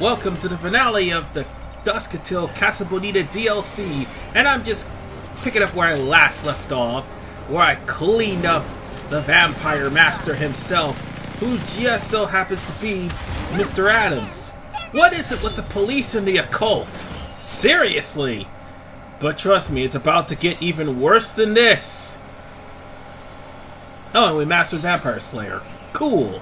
Welcome to the finale of the Dusk Until Casa Bonita DLC, and I'm just picking up where I last left off, where I cleaned up the Vampire Master himself, who just so happens to be Mr. Adams. What is it with the police and the occult? Seriously! But trust me, it's about to get even worse than this. Oh, and we mastered Vampire Slayer. Cool.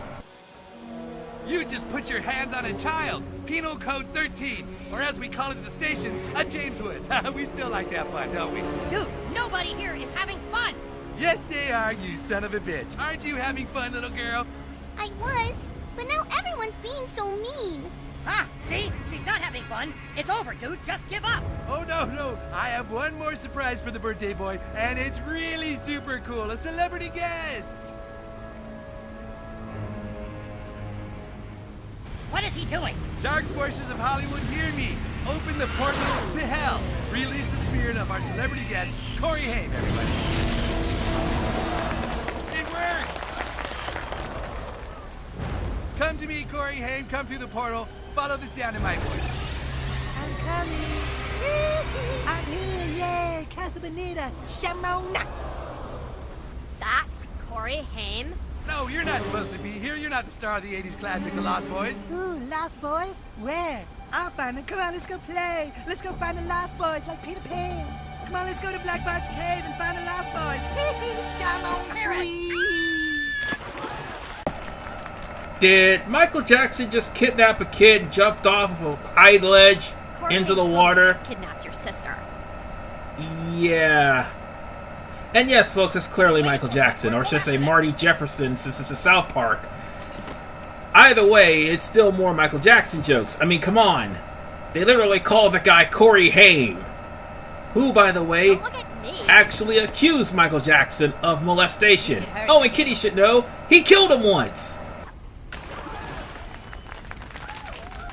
You just put your hands on a child! Penal Code 13, or as we call it at the station, a James Woods. We still like to have fun, don't we? Dude, nobody here is having fun! Yes, they are, you son of a bitch. Aren't you having fun, little girl? I was, but now everyone's being so mean. Ah, see? She's not having fun. It's over, dude. Just give up. Oh, no. I have one more surprise for the birthday boy, and it's really super cool. A celebrity guest! What is he doing? Dark forces of Hollywood, hear me. Open the portals to hell. Release the spirit of our celebrity guest, Corey Haim, everybody. It worked! Come to me, Corey Haim. Come through the portal. Follow the sound of my voice. I'm coming. I'm here, yay! Casa Bonita, Shamona. That's Corey Haim? No, you're not supposed to be here. You're not the star of the 80s classic, The Lost Boys. Ooh, Lost Boys? Where? I'll find them. Come on, let's go play. Let's go find the Lost Boys like Peter Pan. Come on, let's go to Black Bart's cave and find the Lost Boys. Did Michael Jackson just kidnap a kid and jumped off of a high ledge into the water? Kidnapped your sister. Yeah. And yes, folks, it's clearly Michael Jackson, or should I say Marty Jefferson, since it's a South Park. Either way, it's still more Michael Jackson jokes. I mean, come on. They literally call the guy Corey Haim, who, by the way, actually accused Michael Jackson of molestation. Oh, and Kitty should know, he killed him once.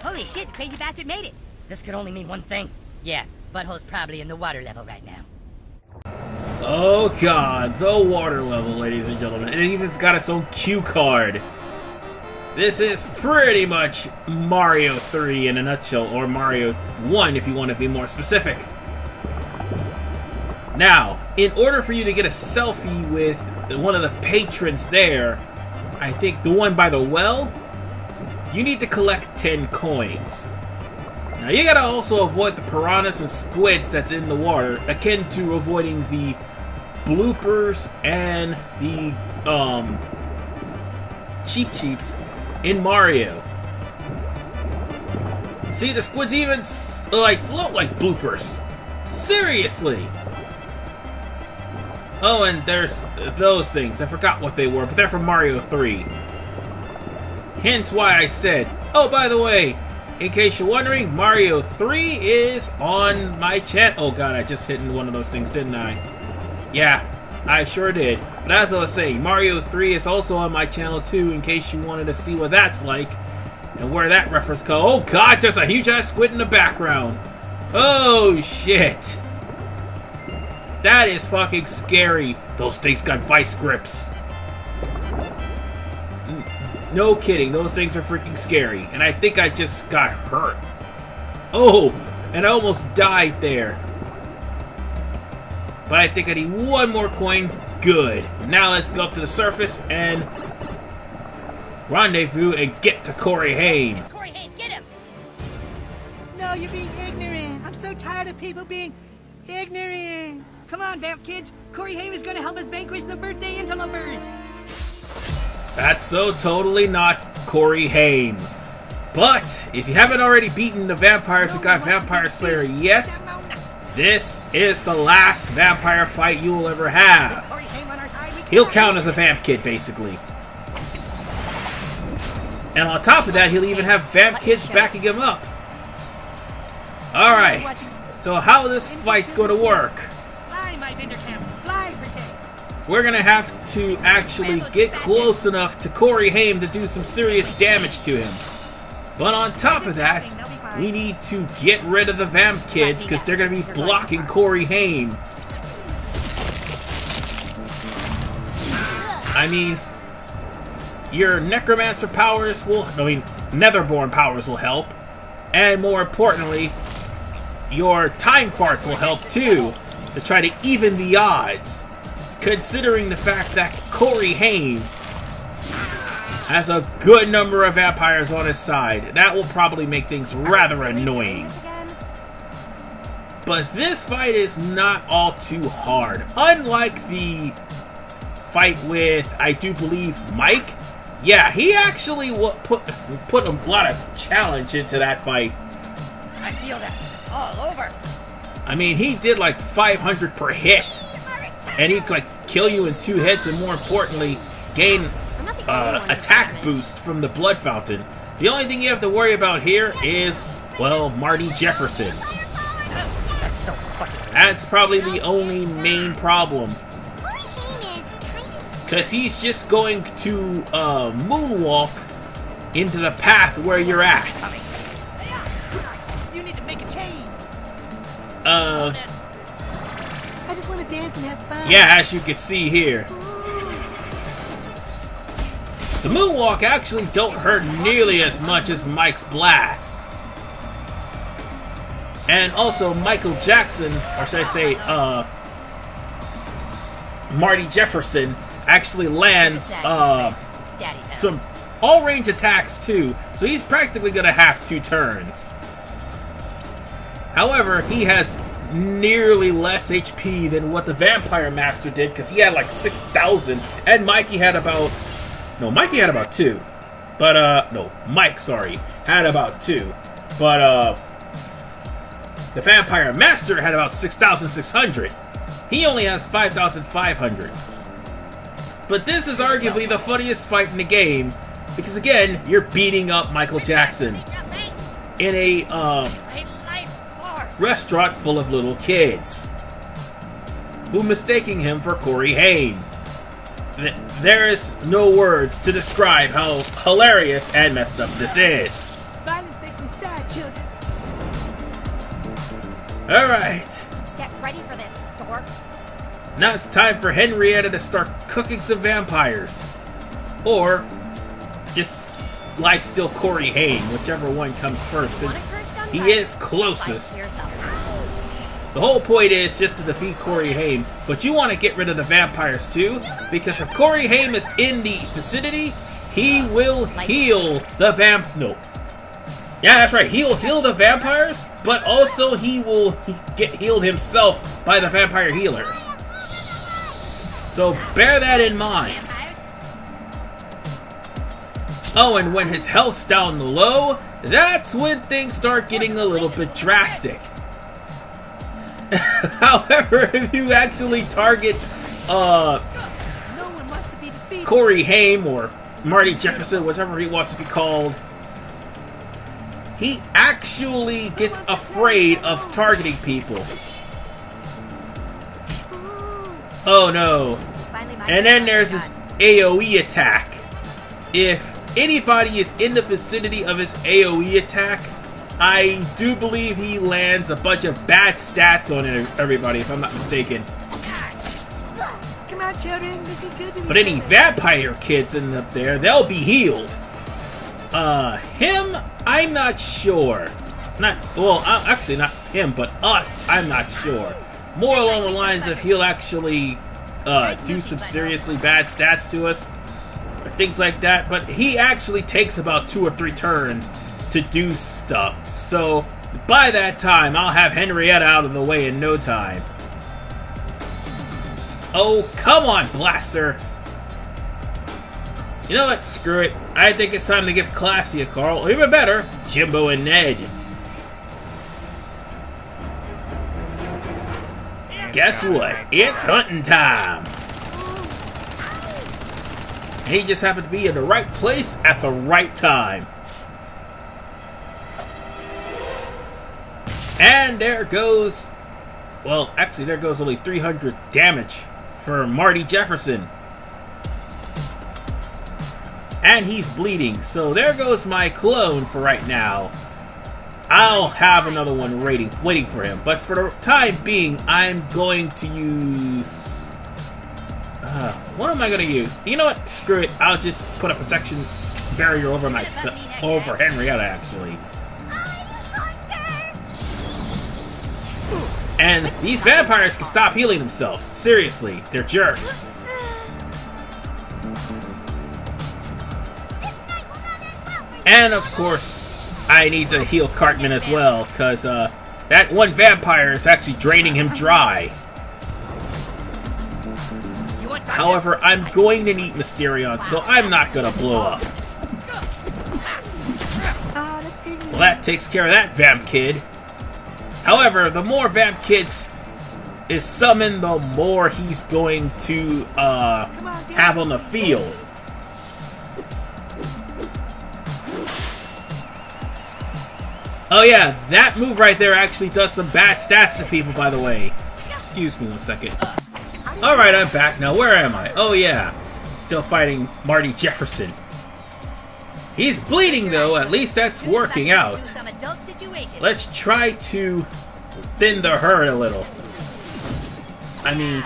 Holy shit, the crazy bastard made it. This could only mean one thing. Yeah, butthole's probably in the water level right now. Oh god, the water level, ladies and gentlemen. And it even's got its own cue card. This is pretty much Mario 3 in a nutshell, or Mario 1 if you want to be more specific. Now, in order for you to get a selfie with one of the patrons there, I think the one by the well, you need to collect 10 coins. Now you gotta also avoid the piranhas and squids that's in the water, akin to avoiding the bloopers and the cheeps in Mario. See, the squids even like float like bloopers. Seriously. Oh, and there's those things. I forgot what they were, but they're from Mario 3. Hence why I said, oh, by the way, in case you're wondering, Mario 3 is on my channel. Oh god, I just hit one of those things, didn't I? Yeah, I sure did. But as I was saying, Mario 3 is also on my channel too, in case you wanted to see what that's like and where that reference goes. Oh god, there's a huge ass squid in the background. Oh shit. That is fucking scary. Those things got vice grips. No kidding, those things are freaking scary. And I think I just got hurt. Oh, and I almost died there. But I think I need one more coin. Good. Now let's go up to the surface and rendezvous and get to Corey Haim. Corey Haim, get him! No, you're being ignorant. I'm so tired of people being ignorant. Come on, Vamp Kids. Corey Haim is going to help us vanquish the birthday interlopers. That's so totally not Corey Haim. But if you haven't already beaten the vampires that got Vampire Slayer yet, this is the last vampire fight you will ever have. He'll count as a Vamp Kid, basically. And on top of that, he'll even have Vamp Kids backing him up. Alright, so how this fight's going to work? Fly, my vendor camp. Fly, pretend. We're going to have to actually get close enough to Corey Haim to do some serious damage to him. But on top of that, we need to get rid of the Vamp Kids because they're going to be blocking Corey Haim. I mean, your necromancer powers will, Netherborn powers will help. And more importantly, your time farts will help too, to try to even the odds. Considering the fact that Corey Haim has a good number of vampires on his side, that will probably make things rather annoying. But this fight is not all too hard. Unlike the fight with, I do believe, Mike. Yeah, he actually put a lot of challenge into that fight. I feel that all over. I mean, he did like 500 per hit. And he could like kill you in 2 hits, and more importantly, gain attack boost from the blood fountain. The only thing you have to worry about here is, well, Marty Jefferson. That's so fucking. That's probably the only main problem. Corey Haim is kind of... Because he's just going to moonwalk into the path where you're at. You need to make a change. I just want to dance and have fun. Yeah, as you can see here. The moonwalk actually don't hurt nearly as much as Mike's blast. And also, Michael Jackson, or should I say, Marty Jefferson, actually lands some all-range attacks too, so he's practically going to have 2 turns. However, he has nearly less HP than what the Vampire Master did, because he had like 6,000, and Mikey had about... No, Mikey had about 2. But, no, Mike, sorry, had about 2. But, the Vampire Master had about 6,600. He only has 5,500. But this is arguably the funniest fight in the game, because again, you're beating up Michael Jackson in a, restaurant full of little kids who mistaking him for Corey Haim. There is no words to describe how hilarious and messed up this is. Violence makes me sad, children. Alright, Get ready for this, dorks. now it's time for Henrietta to start cooking some vampires. Or just lifesteal Corey Haim, whichever one comes first, since he is closest. The whole point is just to defeat Corey Haim, but you want to get rid of the vampires too, because if Corey Haim is in the vicinity, he will heal the No. Yeah, that's right. He'll heal the vampires, but also he will get healed himself by the vampire healers. So bear that in mind. Oh, and when his health's down low, that's when things start getting a little bit drastic. However, if you actually target Corey Haim or Marty Jefferson, whichever he wants to be called, he actually gets afraid of targeting people. Oh no. And then there's his AoE attack. If anybody is in the vicinity of his AoE attack, I do believe he lands a bunch of bad stats on everybody, if I'm not mistaken. Come on, children. Let's be good to But any vampire kids in up there, they'll be healed. Him, I'm not sure. Actually not him, but us, I'm not sure. More along the lines of he'll actually do some seriously bad stats to us, or things like that. But he actually takes about 2 or 3 turns to do stuff. So by that time, I'll have Henrietta out of the way in no time. Oh, come on, Blaster! You know what? Screw it. I think it's time to give Classy a call. Or even better, Jimbo and Ned. Guess what? It's hunting time! And he just happened to be in the right place at the right time. And there goes... Well, actually, there goes only 300 damage for Marty Jefferson. And he's bleeding, so there goes my clone for right now. I'll have another one waiting for him, but for the time being, I'm going to use... what am I going to use? You know what? Screw it. I'll just put a protection barrier over myself, over Henrietta, actually. And these vampires can stop healing themselves. Seriously, they're jerks. And of course, I need to heal Cartman as well, because that one vampire is actually draining him dry. However, I'm going to need Mysterion, so I'm not going to blow up. Well, that takes care of that Vamp Kid. However, the more Vamp Kids is summoned, the more he's going to have on the field. Oh yeah, that move right there actually does some bad stats to people, by the way. Excuse me 1 second. Alright, I'm back now. Where am I? Oh yeah, still fighting Marty Jefferson. He's bleeding though, at least that's working out. Let's try to thin the herd a little. I mean,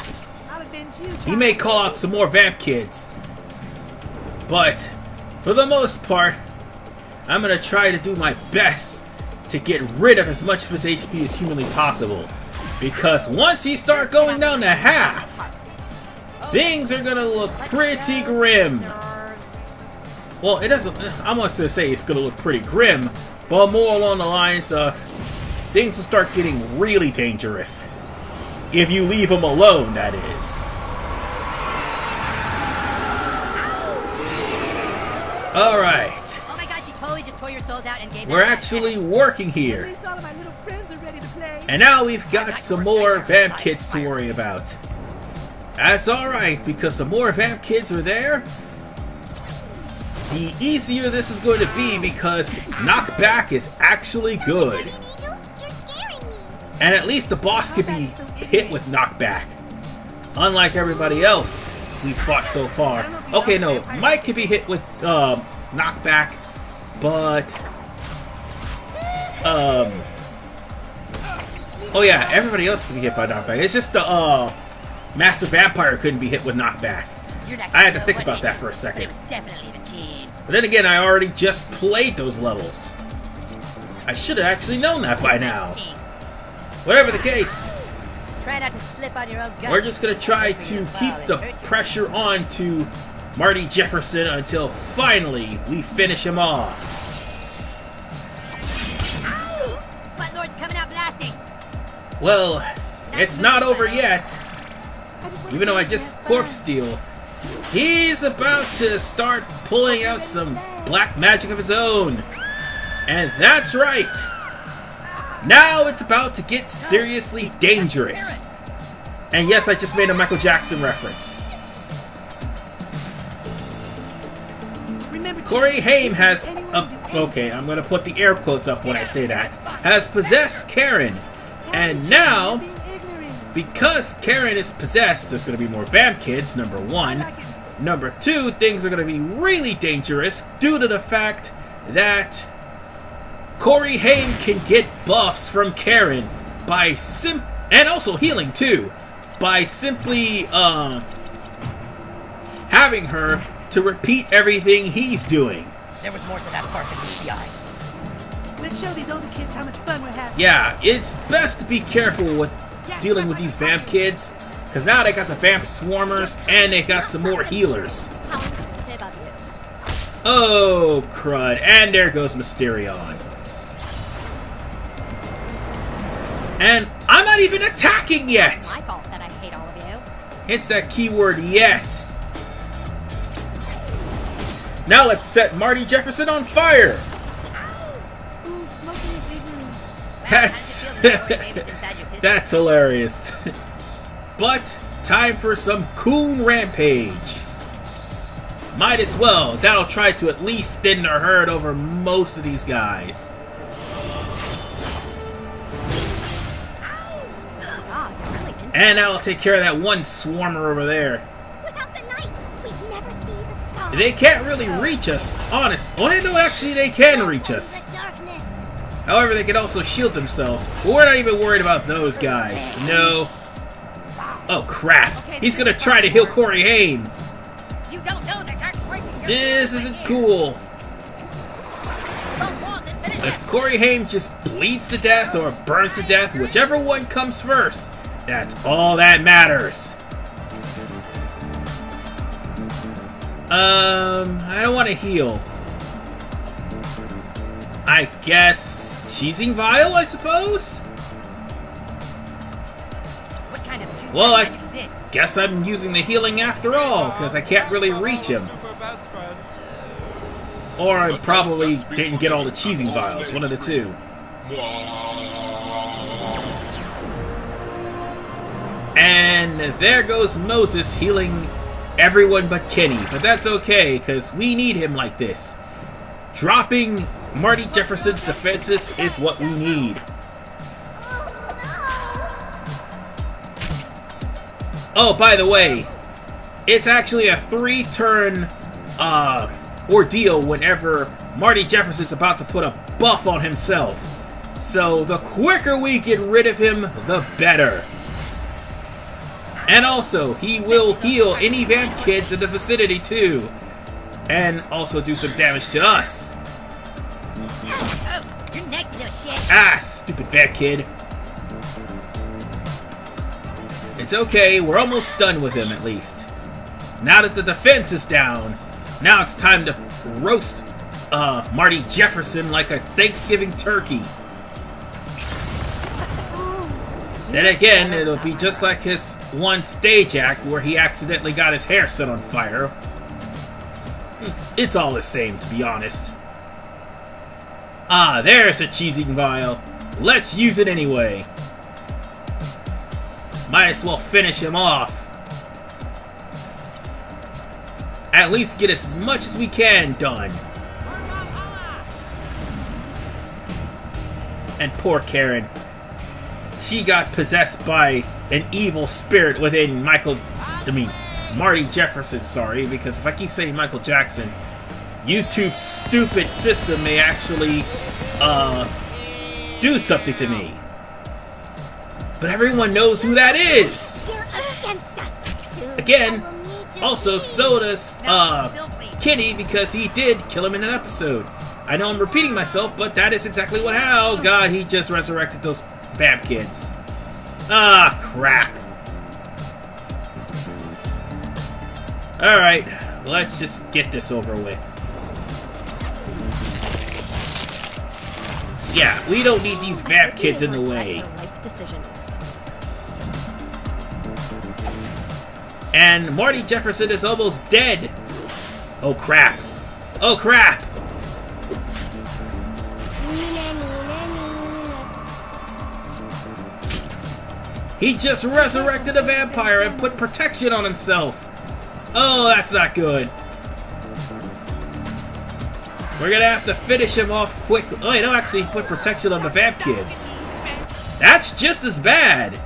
he may call out some more Vamp Kids, but for the most part, I'm going to try to do my best to get rid of as much of his HP as humanly possible. Because once he starts going down to half, things are going to look pretty grim. Well, it doesn't. I'm not going to say it's going to look pretty grim, but more along the lines of things will start getting really dangerous. If you leave him alone, that is. Alright. Oh my god, she totally just tore your souls out and gave We're actually working here. And now we've got some more Vamp Kids to worry about. That's alright, because the more Vamp Kids are there, the easier this is going to be, because knockback is actually good. And at least the boss can be hit with knockback. Unlike everybody else we've fought so far. Okay, no, Mike can be hit with knockback, but oh yeah, everybody else can be hit by knockback. It's just the Master Vampire couldn't be hit with knockback. I had to think about that for a second. But then again, I already just played those levels. I should have actually known that by now. Whatever the case, try not to slip on your own gun. We're just going to try to keep the pressure on to Marty Jefferson until finally we finish him off. Buttlord's coming out blasting. Well, it's not over yet. Even though I just corpse steal, he's about to start pulling out some black magic of his own. And that's right. Now it's about to get seriously dangerous. And yes, I just made a Michael Jackson reference. Corey Haim has, okay, I'm going to put the air quotes up when I say that, has possessed Karen. And now, because Karen is possessed, there's going to be more Vamp Kids, number one. Number two, things are going to be really dangerous due to the fact that Corey Haim can get buffs from Karen by and also healing too, by simply having her to repeat everything he's doing. There was more to that part than meets the eye. Let's show these older kids how much fun we're having. Yeah, it's best to be careful with dealing with these Vamp Kids, because now they got the Vamp Swarmers and they got some more healers. Oh, crud. And there goes Mysterion. And I'm not even attacking yet! My fault that I hate all of you. Hence that keyword, yet. Now let's set Marty Jefferson on fire! That's that's hilarious. But time for some Coon rampage. Might as well. That'll try to at least thin the herd over most of these guys. And that'll take care of that one swarmer over there. Without the night, we'd never see the stars. They can't really reach us, honest. Oh, no, actually, they can reach us. The darkness. However, they can also shield themselves. But we're not even worried about those guys. No. Oh, crap. He's gonna try to heal Corey Haim. You don't know the dark voice in your This isn't cool. Don't walk and finish If Corey Haim just bleeds to death or burns to death, whichever one comes first, that's all that matters. I don't want to heal. I guess cheesing vial, I suppose? What kind of Well, I magic is this? guess I'm using the healing after all, because I can't really reach him. Or I probably didn't get all the cheesing vials, one of the two. And there goes Moses healing everyone but Kenny. But that's okay, because we need him like this. Dropping Marty Jefferson's defenses is what we need. Oh, by the way, it's actually a 3-turn ordeal whenever Marty Jefferson's about to put a buff on himself. So the quicker we get rid of him, the better. And also, he will heal any Vamp Kids in the vicinity too. And also do some damage to us. Oh, you're next, you little shit. Ah, stupid Vamp Kid. It's okay, we're almost done with him at least. Now that the defense is down, now it's time to roast Marty Jefferson like a Thanksgiving turkey. Then again, it'll be just like his one stage act where he accidentally got his hair set on fire. It's all the same, to be honest. Ah, there's a cheesing vial. Let's use it anyway. Might as well finish him off. At least get as much as we can done. And poor Karen. She got possessed by an evil spirit within Marty Jefferson, sorry, because if I keep saying Michael Jackson, YouTube's stupid system may actually, do something to me. But everyone knows who that is! Again, also, so does, Kenny, because he did kill him in an episode. I know I'm repeating myself, but that is exactly what happened. Oh god, he just resurrected those Vamp Kids. Ah, crap. Alright, let's just get this over with. Yeah, we don't need these Vamp Kids in the way. Life decisions. And Marty Jefferson is almost dead. Oh crap. Oh crap. He just resurrected a vampire and put protection on himself. Oh, that's not good. We're gonna have to finish him off quick. Oh, wait, no, actually, he put protection on the Vamp Kids. That's just as bad.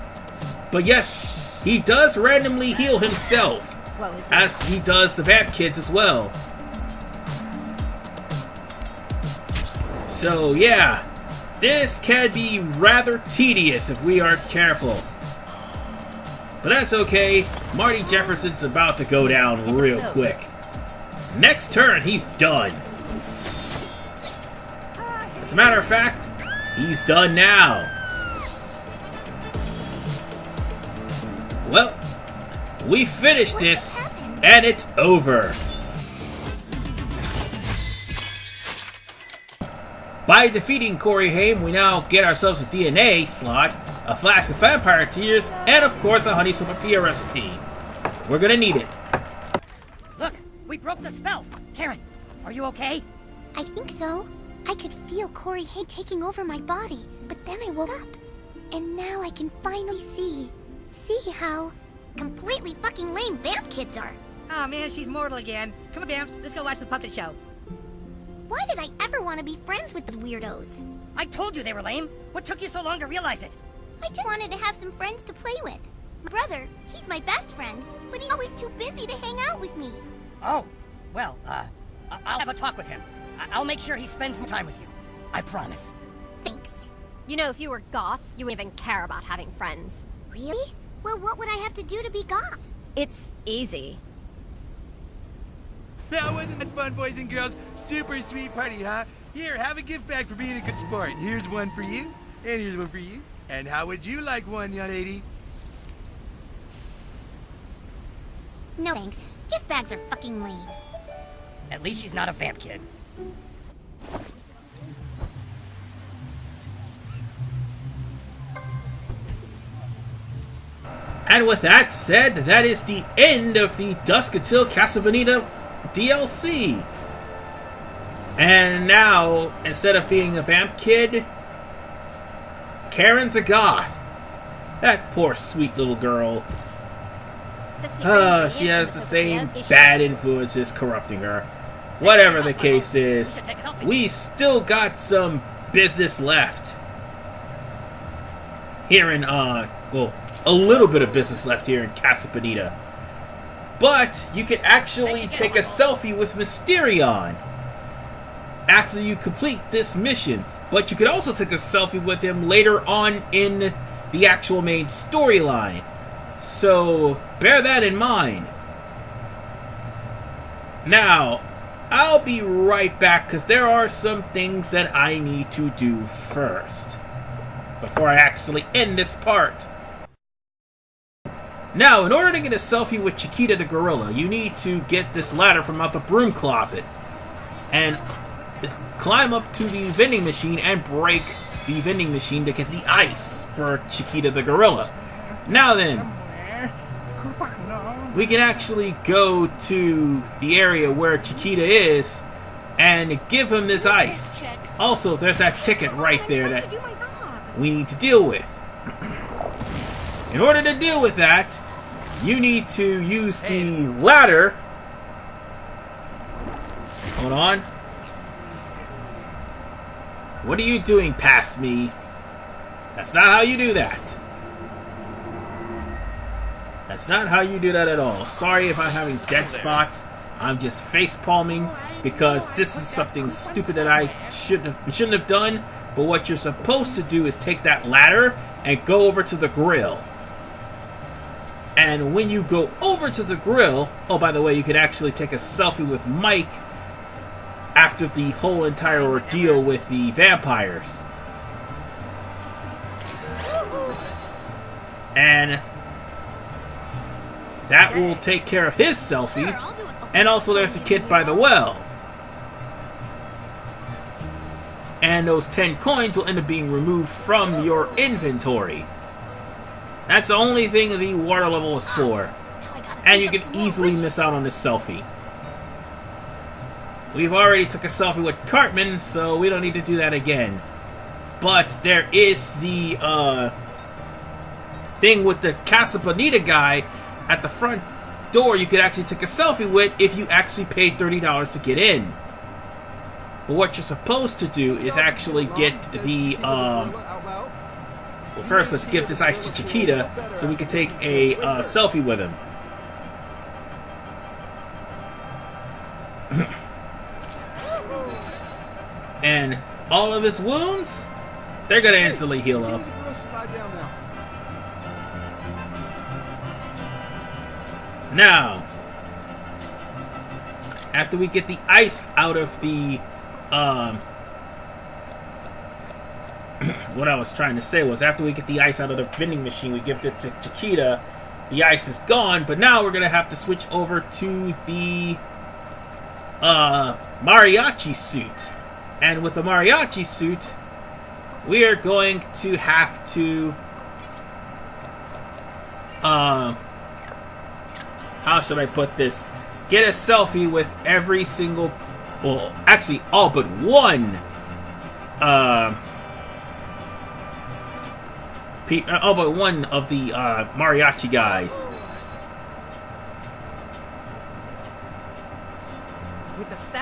But yes, he does randomly heal himself, as he does the Vamp Kids as well. So, yeah, this can be rather tedious if we aren't careful. But that's okay. Marty Jefferson's about to go down real quick. Next turn, he's done. As a matter of fact, he's done now. Well, we finished this, and it's over. By defeating Corey Haim, we now get ourselves a DNA slot, a flask of vampire tears, and of course a honey sopapilla recipe. We're gonna need it. Look, we broke the spell. Karen, are you okay? I think so. I could feel Corey Haim taking over my body, but then I woke up. And now I can finally see how completely fucking lame Vamp Kids are. Oh man, she's mortal again. Come on, Vamps, let's go watch the puppet show. Why did I ever want to be friends with those weirdos? I told you they were lame. What took you so long to realize it? I just wanted to have some friends to play with. My brother, he's my best friend, but he's always too busy to hang out with me. Oh, well, I'll have a talk with him. I'll make sure he spends more time with you. I promise. Thanks. You know, if you were goth, you wouldn't even care about having friends. Really? Well, what would I have to do to be goth? It's easy. That wasn't that fun, boys and girls. Super sweet party, huh? Here, have a gift bag for being a good sport. Here's one for you, and here's one for you. And how would you like one, young lady? No thanks. Gift bags are fucking lame. At least she's not a vamp kid. And with that said, that is the end of the Dusk Until Casa Bonita DLC. And now, instead of being a vamp kid, Karen's a goth. That poor sweet little girl. She has the same bad influences corrupting her. Whatever the case is, we still got some business left. Here in, well, a little bit of business left here in Casa Bonita. But you can actually take a selfie with Mysterion after you complete this mission. But you can also take a selfie with him later on in the actual main storyline. So bear that in mind. Now, I'll be right back because there are some things that I need to do first before I actually end this part. Now, in order to get a selfie with Chiquita the gorilla, you need to get this ladder from out the broom closet and climb up to the vending machine and break the vending machine to get the ice for Chiquita the gorilla. Now then, we can actually go to the area where Chiquita is and give him this ice. Also, there's that ticket right there that we need to deal with. In order to deal with that, you need to use the ladder. Hold on. What are you doing past me? That's not how you do that. That's not how you do that at all. Sorry if I'm having dead spots. I'm just face palming because this is something stupid that I shouldn't have done. But what you're supposed to do is take that ladder and go over to the grill. And when you go over to the grill, oh, by the way, you could actually take a selfie with Mike after the whole entire ordeal with the vampires. And that will take care of his selfie. And also there's the kid by the well. And those 10 coins will end up being removed from your inventory. That's the only thing the water level is for. And you can easily miss out on this selfie. We've already took a selfie with Cartman, so we don't need to do that again. But there is the thing with the Casa Bonita guy at the front door you could actually take a selfie with if you actually paid $30 to get in. But what you're supposed to do is actually get the well, first, let's give this ice to Chiquita so we can take a selfie with him. And all of his wounds, they're going to instantly heal up. Now, after we get the ice out of the what I was trying to say was after we get the ice out of the vending machine, we give it to Chiquita. The ice is gone, but now we're going to have to switch over to the mariachi suit. And with the mariachi suit, we are going to have to how should I put this? Get a selfie with every single, well, actually all but one all but one of the mariachi guys.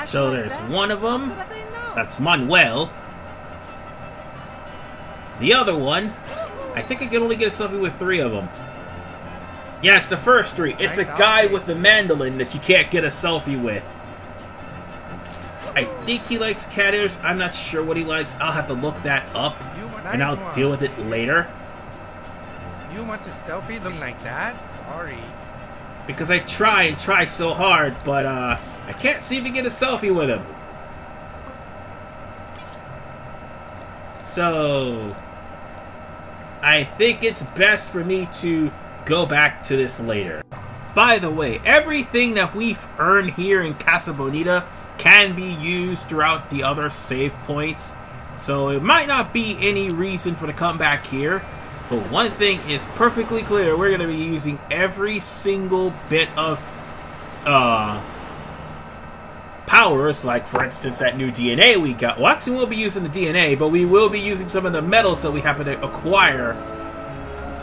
So there's one of them. That's Manuel. The other one, I think I can only get a selfie with 3 of them. Yeah, it's the first 3. It's the guy with the mandolin that you can't get a selfie with. I think he likes cat ears. I'm not sure what he likes. I'll have to look that up, and I'll deal with it later. You want a selfie look like that? Sorry. Because I try so hard, but I can't seem to get a selfie with him. So I think it's best for me to go back to this later. By the way, everything that we've earned here in Casa Bonita can be used throughout the other save points. So it might not be any reason for the comeback here. But one thing is perfectly clear. We're going to be using every single bit of powers. Like, for instance, that new DNA we got. Well, actually, we'll be using the DNA, but we will be using some of the metals that we happen to acquire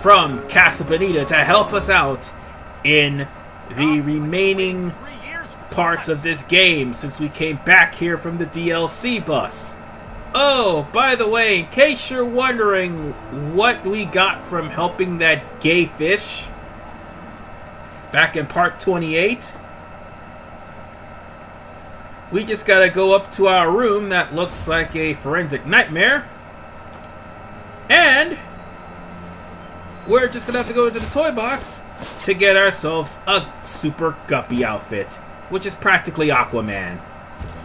from Casa Bonita to help us out in the remaining parts of this game since we came back here from the DLC bus. Oh, by the way, in case you're wondering what we got from helping that gay fish back in part 28, we just gotta go up to our room that looks like a forensic nightmare, and we're just gonna have to go into the toy box to get ourselves a super guppy outfit, which is practically Aquaman.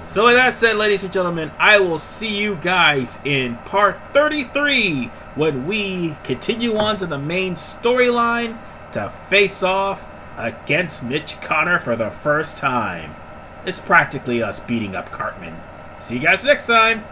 So with that said, ladies and gentlemen, I will see you guys in part 33 when we continue on to the main storyline to face off against Mitch Connor for the first time. It's practically us beating up Cartman. See you guys next time!